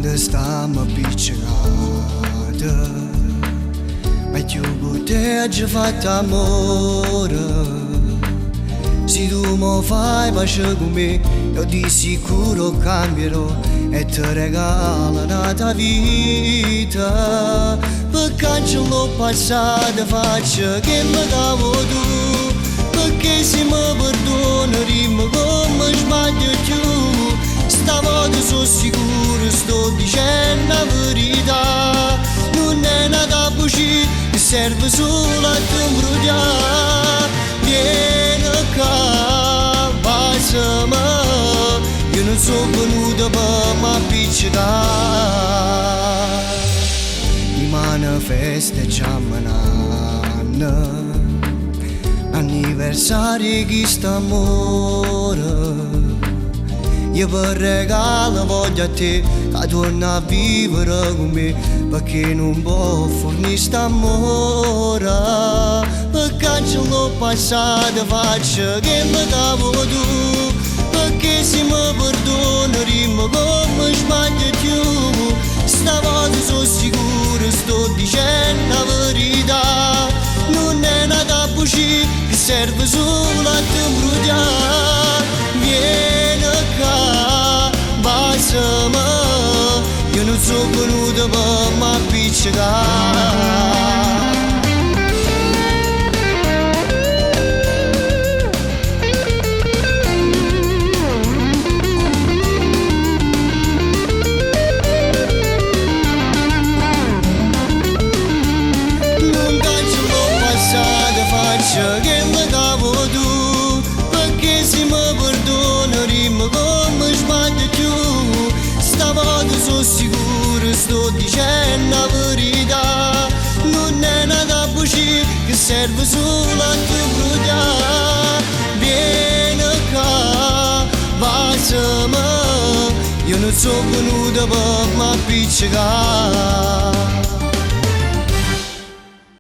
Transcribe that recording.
Quando stiamo appiccicati, ma più botteggia fatta amore. Se tu mi fai pace con me, io di sicuro cambierò e ti regalo una tua vita. Per cancellare il passato faccio che mi davo tu, perché se mi perdoni rimo come sbaglio più. Stavolta sono sicuro, sto dicendo la verità. Non è nata a bucire, mi serve solo a te imbrogliare. Vieni qua, baciami, io non sono venuta per m'appiccicare. Rimane festeggiamo un anno, anniversario di st'amore. Io per regalo voglio a te che torni a vivere con me, perché non può fornire st'amore. Per cancellare il passato faccio che mi davo tu, perché se mi perdoni rimo come sbaglio più. Stavolta sono sicuro, sto dicendo la verità. Non è nata a bucire, che serve solo a te imbrogliare. Vieni qua, baciami, io non sono venuta per m'appiccicare. Che mi davo tu, perché se mi perdoni rimo come sbaglio più. Stavolta sono sicuro, sto dicendo la verità. Non è nata a bucire, che serve solo a te imbrogliare. Vieni qua, baciami, io non sono venuta per m'appiccicare.